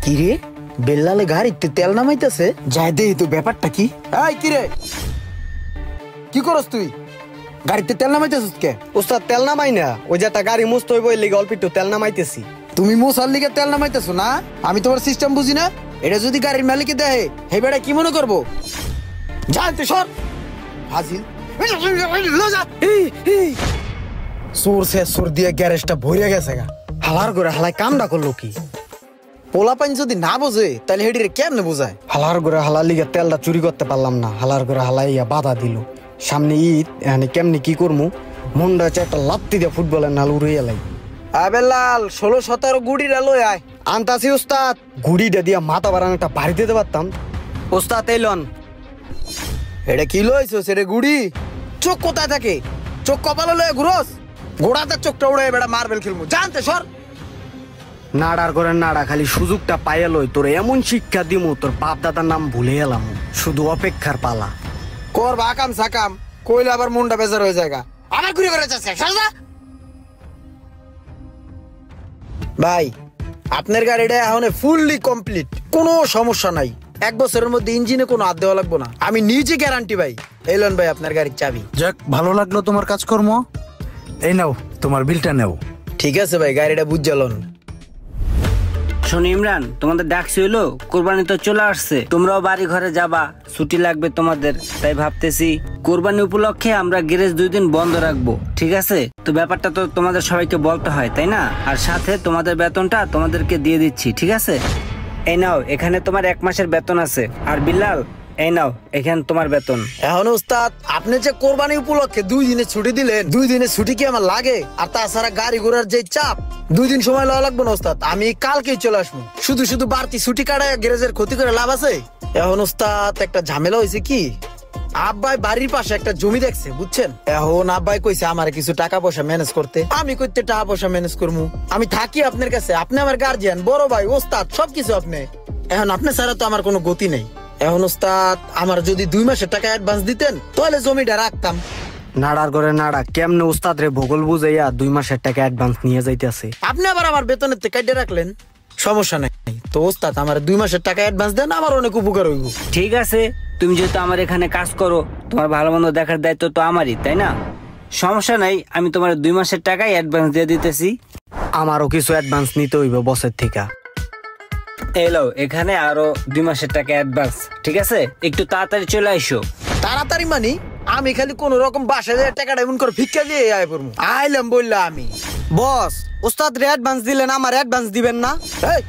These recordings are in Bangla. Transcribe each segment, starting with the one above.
কিরে বেল্লালে গাড়িতে তেল নামাইতেছে, যাই দেই তো ব্যাপারটা কি। এই কিরে কি করস তুই? গাড়িতে তেল নামাইতেছিস কে? উস্তাদ তেল নামাই না, ওই যে একটা গাড়ি মুছতে হইব এর লিগে অল্প একটু তেল নামাইতেছি। তুমি মুসার লিগে তেল নামাইতেছো না? আমি তোমার সিস্টেম বুঝি না? এটা যদি গাড়ির মালিকে দেয় হে বেটা কি মনে করবো? জানতে সর হাজিল সোর সে সোর দিয়ে গ্যারেজটা ভরে গেছে গা। হালার করে হালাই কামটা করলো কি? পোলা পাইন যদি না বোঝে তাহলে হেডিরে কেমনে বোঝায়? হালার করে হালার লিগে তেলটা চুরি করতে পারলাম না, হালার করে হালাইয়া বাধা দিল। সামনে ঈদ, এখানে কেমনি কি করবো? মনটা হচ্ছে একটা লাত্তি দিয়ে ফুটবলের নাল উড়ে এলাই। আবেলাল 16-17 গুড়িটা লই আয়। আনতাছি উস্তাদ। গুড়িটা দিয়া মাথা বাড়ানো একটা বাড়ি দিতে পারতাম। উস্তাদ এলন। এটা কি লইছো সেরে গুড়ি? চোখ কোথায় থাকে? চোখ কপালে লয়ে ঘুরোস? গোড়াতে চোখটা উড়ে বেটা মার্বেল খেলবো, জানতে সর। নাড়ার করে নাড়া, খালি সুযোগটা পাইয়া লই তোর এমন শিক্ষা দিমু তোর বাপ দাদার নাম ভুলে এলাম। শুধু অপেক্ষার পালা। কর বাকাম সাকাম কইলে আবার মনটা বেজার হয়ে যায়। আবার ঘুরে ঘুরে যাচ্ছে সাজা। ভাই আপনার গাড়িটা এখন ফুললি কমপ্লিট, কোনো সমস্যা নাই। 1 বছরের মধ্যে ইঞ্জিনে কোনো হাত দেওয়া লাগবে না, আমি নিজে গ্যারান্টি ভাই। এলন ভাই আপনার গাড়ির চাবি। যাক, ভালো লাগলো তোমার কাজকর্ম। এই নাও তোমার বিলটা নাও। ঠিক আছে ভাই, গাড়িটা বুঝালন। শোনো ইমরান, তোমাদের ডাকছি হইলো, কোরবানি তো চলে আসছে, তোমরাও বাড়ি ঘরে যাবা, ছুটি লাগবে তোমাদের। তাই ভাবতেছি কোরবানি উপলক্ষে আমরা গ্যারেজ 2 দিন বন্ধ রাখবো, ঠিক আছে? তো ব্যাপারটা তো তোমাদের সবাইকে বলতে হয়, তাই না? আর সাথে তোমাদের বেতনটা তোমাদেরকে দিয়ে দিচ্ছি, ঠিক আছে? এই নাও, এখানে তোমার 1 মাসের বেতন আছে। আর বিল্লাল, এই নাও, এখানে তোমার বেতন। এখন উস্তাদ আপনি যে কোরবানি উপলক্ষে 2 দিনের ছুটি দিলেন, 2 দিনের ছুটি কি আমার লাগে? আর তাছাড়া গাড়ি ঘোড়ার যে চাপ, 2 দিন সময় লওয়া লাগবে না উস্তাদ, আমি কালকেই চলে আসবো। শুধু শুধু বাড়তি ছুটি কাটায় গ্যারেজের ক্ষতি করে লাভ আছে? এখন উস্তাদ একটা ঝামেলা হয়েছে কি, আব্বাই বাড়ির পাশে একটা জমি দেখছে বুঝছেন। এখন আব্বাই কইছে আমার কিছু টাকা পয়সা ম্যানেজ করতে। আমি কইতে টাকা পয়সা ম্যানেজ করবো? আমি থাকি আপনার কাছে, আপনি আমার গার্জিয়ান, বড় ভাই, ওস্তাদ, সবকিছু আপনি। এখন আপনি ছাড়া তো আমার কোনো গতি নেই। এখন ওস্তাদ আমার যদি 2 মাসের টাকা অ্যাডভান্স দিতেন তাহলে জমিটা রাখতাম। নাড়ার করে নাড়া, কেমনে উস্তাদ রে ভূগোল বুঝাইয়া 2 মাসের টাকা অ্যাডভান্স নিয়ে যাইতেছে। আপনি আবার আমার বেতনের থেকে কেটে রাখলেন, সমস্যা নাই। তো ওস্তাদ আমার 2 মাসের টাকা অ্যাডভান্স দেন, আমার অনেক উপকার হইব। ঠিক আছে, তুমি যেহেতু আমার এখানে কাজ করো, তোমার ভালো মন্দ দেখার দায়িত্ব তো আমারই, তাই না? সমস্যা নাই, আমি তোমার 2 মাসের টাকাই অ্যাডভান্স দিয়ে দিতেছি। আমারও কিছু অ্যাডভান্স নিতে হইবে বসের থেকে। এলো, এখানে আরো 2 মাসের টাকা অ্যাডভান্স, ঠিক আছে? একটু তাড়াতাড়ি চলে আইসো। তাড়াতাড়ি মানি? আমি খালি কোন রকম বাসায় টাকাটা এমন করে ভিক্ষা দিয়ে আয় পড়বো। আইলাম বললাম আমি। বস, উস্তাদ রে অ্যাডভান্স দিলেন, আমার অ্যাডভান্স দিবেন না? এই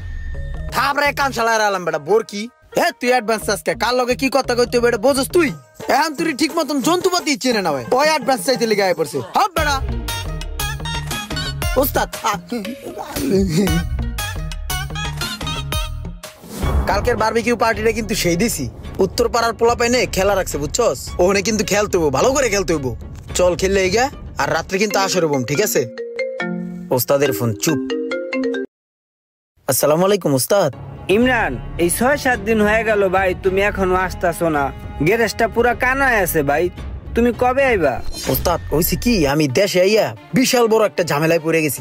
থামরে কান শালার আলাম বেটা বোর কি? হ্যাঁ তুই অ্যাডভান্স আজকে কার লগে কি কথা কইতে বেটা বুঝছ তুই? এখন তুই ঠিক মতন যন্ত্রপাতি চেনে না ভাই, ওই অ্যাডভান্স চাইতে লিগে আয় পড়ছে। হ্যাঁ বেটা ওস্তাদ কালকের বারবিকিউ পার্টিটা কিন্তু সেই দিছি। উত্তর পাড়ার পোলা পাইনে খেলা রাখছে বুঝছস, ওখানে কিন্তু খেলতে হইব, ভালো করে খেলতে হইব। চল খেললে গা, আর রাত্রে কিন্তু আসর বম, ঠিক আছে? ওস্তাদের ফোন। চুপ। আসসালামু আলাইকুম ওস্তাদ। ইমরান, এই 6-7 দিন হয়ে গেল ভাই, তুমি এখনো আসতেছো না। গ্যারেজটা পুরা কানায় আছে ভাই, তুমি কবে আইবা? ওস্তাদ হইছে কি, আমি দেশে আইয়া বিশাল বড় একটা ঝামেলায় পড়ে গেছি।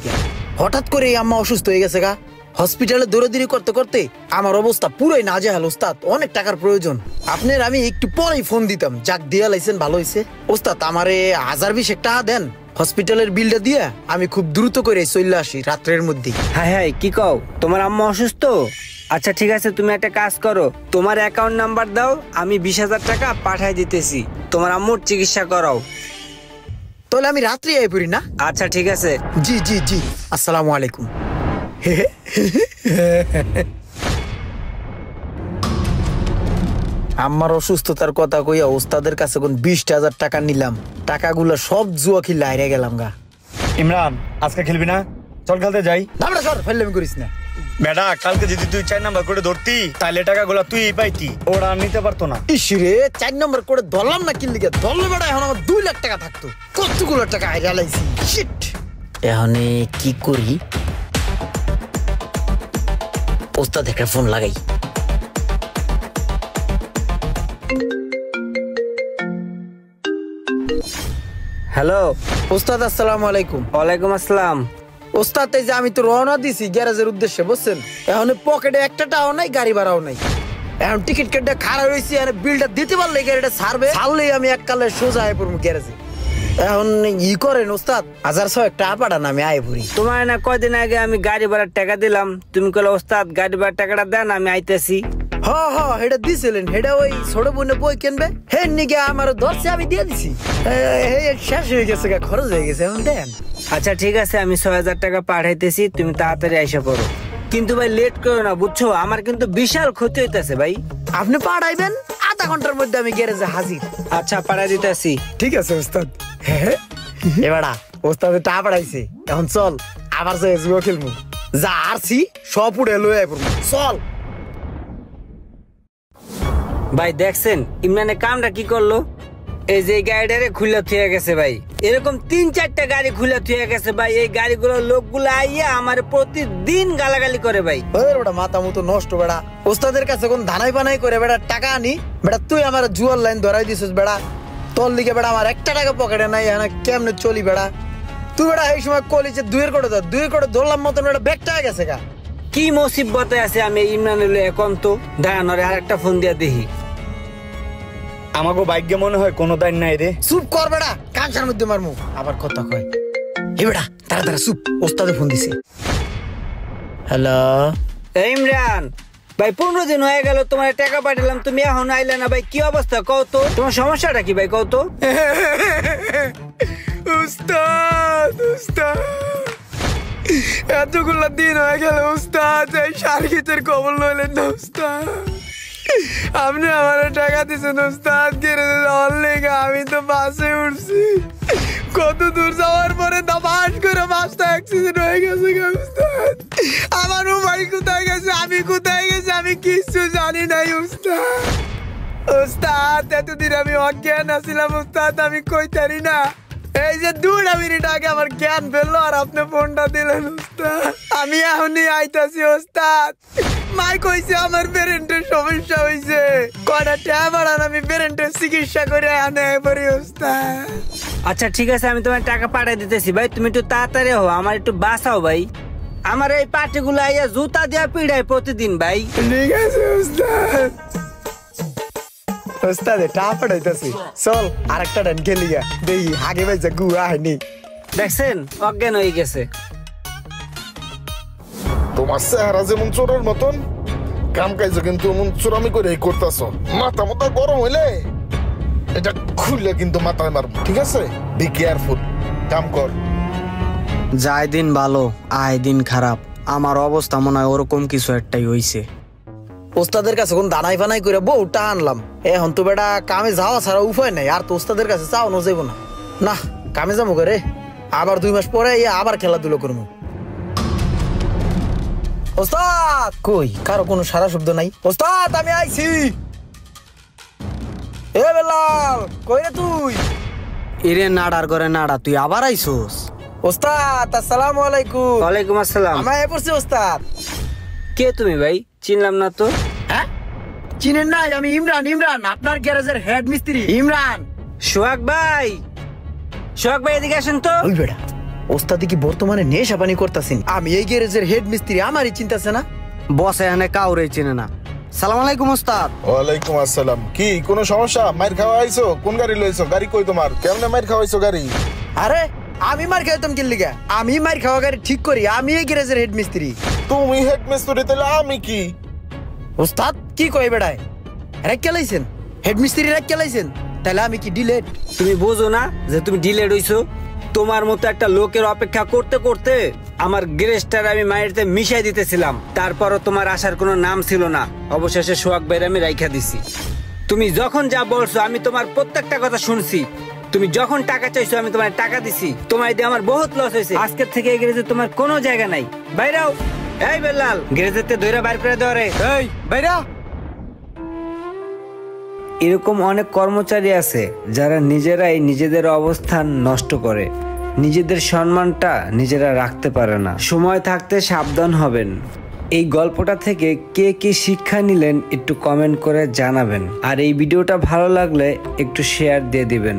হঠাৎ করে আম্মা অসুস্থ হয়ে গেছে গা। হসপিটালে দৌড়াদৌড়ি করতে করতে আমার অবস্থা পুরোই নাজেহাল ওস্তাদ, অনেক টাকার প্রয়োজন। আপনার আমি একটু পরেই ফোন দিতাম, যাক দিয়া লাইছেন, ভালো হয়েছে। ওস্তাদ আমারে 1020 টাকা দেন, হসপিটালের বিলটা দিয়া আমি খুব দ্রুত করে চলে আসি রাত্রের মধ্যে। হ্যাঁ হ্যাঁ, কি কও, তোমার আম্মা অসুস্থ? আচ্ছা ঠিক আছে, তুমি একটা কাজ করো, তোমার অ্যাকাউন্ট নাম্বার দাও, আমি 20,000 টাকা পাঠাই দিতেছি, তোমার আম্মুর চিকিৎসা করাও। তাহলে আমি রাত্রে আই পড়ি না? আচ্ছা ঠিক আছে। জি জি জি, আসসালামু আলাইকুম। আমার অসুস্থতার কথা কইয়া ওস্তাদের কাছে কোন 20,000 টাকা নিলাম, টাকাগুলো সব জুয়া খেলে হারিয়ে গেলাম গা। ইমরান, আজকে খেলবি না? চল খেলতে যাই। দাবড়া সর, ফেললেমি করিস না বেটা। কালকে যদি তুই 4 নাম্বার করে ধরতি তাহলে টাকাগুলো তুই পাইতি, ওরা নিতে পারতো না। ইসিরে 4 নম্বর করে ধরলাম না, কি লিগে ধরলে বেটা? এখন আমার 2 লাখ টাকা থাকতো, কতগুলো টাকা হারিয়ে লাইছি। শিট, এখন কি করি? ওস্তাদ একটা ফোন লাগাই। হ্যালো ওস্তাদ, আসসালামু আলাইকুম। ওয়ালাইকুম আসসালাম। ওস্তাদ এই যে আমি তো রওনা দিছি গ্যারেজের উদ্দেশ্যে বুঝছেন, এখন পকেটে একটা টাকাও নাই, গাড়ি ভাড়াও নাই। এখন টিকিট কেটে খারাপ হয়েছি, আর বিলটা দিতে পারলে গাড়িটা ছাড়বে, ছাড়লেই আমি এককালে সোজা আয় পড়বো গ্যারেজে। এখন ই করেন ওস্তাদ, 1000 টাকা পাঠান, আমি আয় পড়ি। তোমার না কয়দিন আগে আমি গাড়ি ভাড়ার টাকা দিলাম, তুমি কলে ওস্তাদ গাড়ি ভাড়ার টাকাটা দেন, আমি আইতেছি। হেটা দিছিলেন, হেটা ওই ছোট বোনে বই কিনবে, হে নিকে আমার ধরছে, আমি দিয়ে দিছি। শেষ হয়ে গেছে, খরচ হয়ে গেছে, এখন দেন। আচ্ছা ঠিক আছে, আমি 6000 টাকা পাঠাইতেছি, তুমি তাড়াতাড়ি আইসা করো। কিন্তু ভাই লেট করো না বুঝছো, আমার কিন্তু বিশাল ক্ষতি হইতেছে ভাই। আপনি পাঠাইবেন, আধা ঘন্টার মধ্যে আমি গ্যারেজে হাজির। আচ্ছা পাঠাই দিতেছি। ঠিক আছে ওস্তাদ। এবারা ওস্তাদে টাকা পাঠাইছে, এখন চল আবার যে জুয়া খেলবো, যা আরছি সব উড়ে লয়ে আয় পড়বো, চল। ভাই দেখছেন ইমরানের কামটা কি করলো? এই যে গাড়িটারে খুলে থুয়ে গেছে ভাই, এরকম 3-4টা গাড়ি খুলে থুয়ে গেছে ভাই। এই গাড়িগুলো লোকগুলো আইয়া আমার প্রতিদিন গালাগালি করে ভাই। বেটা মাথা মতো নষ্ট বেড়া, ওস্তাদের কাছে কোন ধানাই বানাই করে বেড়া টাকা আনি বেড়া, তুই আমার জুয়ার লাইন ধরাই দিছিস বেড়া। তোর লিগে বেড়া আমার একটা টাকা পকেটে নাই, কেমনে চলি বেড়া? তুই বেড়া এই সময় কলিছে 2 কোটি ধর, 2 কোটি ধরলাম মতন বেড়া ব্যাগ টাকা গেছে গা। কি মুসিবতে আছে আমি ইমরানের এখন তো দাঁড়ানোরে আর একটা ফোন দিয়া দেখি। আমাকে ভাগ্যে মনে হয় কোনো দান নাই রে। চুপ কর বেড়া, কানসার মধ্যে মারমু আবার কথা কয়। হে বেড়া তাড়াতাড়ি চুপ, ওস্তাদে ফোন দিছে। হ্যালো ইমরান ভাই, 15 দিন হয়ে গেল তোমার টাকা পাঠালাম, তুমি এখন আইলে না ভাই, কি অবস্থা কও তো? তোমার সমস্যাটা কি ভাই কও তো? উস্তাদ এতগুলো দিন হয়ে গেল উস্তাদ, এই সার্কিটের খবর লইলেন না উস্তাদ। আপনি আমার টাকা দিচ্ছেন উস্তাদ, গ্যারেজে যাওয়ার লেগে। আমি তো বাসে উঠছি, কত দূর যাওয়ার পরে দাবাস করে বাসটা অ্যাক্সিডেন্ট হয়ে গেছে উস্তাদ। আমার মোবাইল কোথায় গেছে, আমি কোথায় গেছি, আমি কিচ্ছু জানি নাই উস্তাদ। উস্তাদ এতদিন আমি অজ্ঞান আছিলাম উস্তাদ, আমি কইতারি না। এই যে 2 মিনিট আগে আমার জ্ঞান ফেললো, আর আপনি ফোনটা দিলেন উস্তাদ। আমি এখনই আইতাছি উস্তাদ। মাই কইছে আমার ব্রেনের সমস্যা হইছে, কয়টা টাকা বাড়ান, আমি ব্রেনের চিকিৎসা করে আনে পড়ি উস্তাদ। আচ্ছা ঠিক আছে, আমি তোমার টাকা পাঠিয়ে দিতেছি ভাই, তুমি একটু তাড়াতাড়ি হও, আমার একটু বাঁচাও ভাই। আমার এই পার্টিগুলো আইয়া জুতা দিয়া পিড়ায় প্রতিদিন ভাই। ঠিক আছে উস্তাদ। উস্তাদে টাকা পাঠাইতাছি, চল আরেকটা ডান খেলি গা, দেখি আগে ভাই যা গুয়া হয়নি। দেখছেন অজ্ঞান হয়ে গেছে। তোমার চেহারা যেমন চোরের মতন, কাম কাজ কিন্তু এমন চোরামি করে করতেছ। মাথা মাথা গরম হইলে এটা খুললে কিন্তু মাথায় মারবো, ঠিক আছে? বি কেয়ারফুল, কাম কর। যায় দিন ভালো, আয় দিন খারাপ। আমার অবস্থা মনে হয় ওরকম কিছু একটাই হইছে। ওস্তাদের কাছে কোন দানাই ফানাই করে বউটা আনলাম, এখন তো বেটা কামে যাওয়া ছাড়া উপায় নাই, আর তো ওস্তাদের কাছে চাওয়ানো যাইব না। না কামে যাবো করে, আবার 2 মাস পরে আবার খেলাধুলো করবো। ওস্তাদ কই, কারো কোনো সারা শব্দ নাই। ওস্তাদ আমি আইছি। এ বেলাল কই রে তুই? এরে নাড়ার করে নাড়া, তুই আবার আইছোস? ওস্তাদ আসসালামু আলাইকুম। ওয়ালাইকুম আসসালাম। আমি আয় পড়ছি ওস্তাদ। কে তুমি ভাই? চিনলাম না তো। হ্যাঁ চিনেন নাই? আমি ইমরান, আপনার গ্যারেজের হেড মিস্ত্রি ইমরান। সোহাগ ভাই, সোহাগ ভাই এদিকে আসেন তো। ওই বেটা ওস্তাদি কি বর্তমানে নেশা পানি করতেছেন? আমি এই গ্যারেজের হেড মিস্ত্রি, আমারই চিন্তাছে না। বস এখানে কাউরে চিনে না। সালাম আলাইকুম ওস্তাদ। ওয়ালাইকুম আসসালাম। কি কোনো সমস্যা? মাইর খাওয়া আইছো? কোন গাড়ি লইছো? গাড়ি কই তোমার? কেমনে মাইর খাওয়াইছো গাড়ি? আরে আমি মার খাইতাম কি লিগা? আমি মার খাওয়া গাড়ি ঠিক করি, আমি এই গ্যারেজের হেড মিস্ত্রি। তুমি হেড মিস্ত্রি, তাহলে আমি কি? ওস্তাদ কি কই বেড়ায়? রেখে লাইছেন হেড মিস্ত্রি, রেখে লাইছেন, তাহলে আমি কি ডিলেট? তুমি বোঝো না যে তুমি ডিলেড হইছো? তোমার মতো একটা লোকের অপেক্ষা করতে করতে আমার গ্যারেজটার আমি মাইরতে মিশাই দিতেছিলাম, তারপরও তোমার আসার কোনো নাম ছিল না। অবশেষে সোহাগ ভাইয়ের আমি রাইখা দিছি। তুমি যখন যা বলছো আমি তোমার প্রত্যেকটা কথা শুনছি। তুমি যখন টাকা চাইছো আমি তোমার টাকা দিছি। তোমার দিয়ে আমার বহুত লস হয়েছে। আজকের থেকে এই গ্যারেজে তোমার কোনো জায়গা নাই। বাইরাও। এই বেলাল, গ্যারেজেতে ধইরা বাইর করে দাও রে। এই বাইরা। এরকম অনেক কর্মচারী আছে যারা নিজেরাই নিজেদের অবস্থান নষ্ট করে, নিজেদের সম্মানটা নিজেরা রাখতে পারে না। সময় থাকতে সাবধান হবেন। এই গল্পটা থেকে কে কি শিক্ষা নিলেন একটু কমেন্ট করে জানাবেন, আর এই ভিডিওটা ভালো লাগলে একটু শেয়ার দিয়ে দিবেন।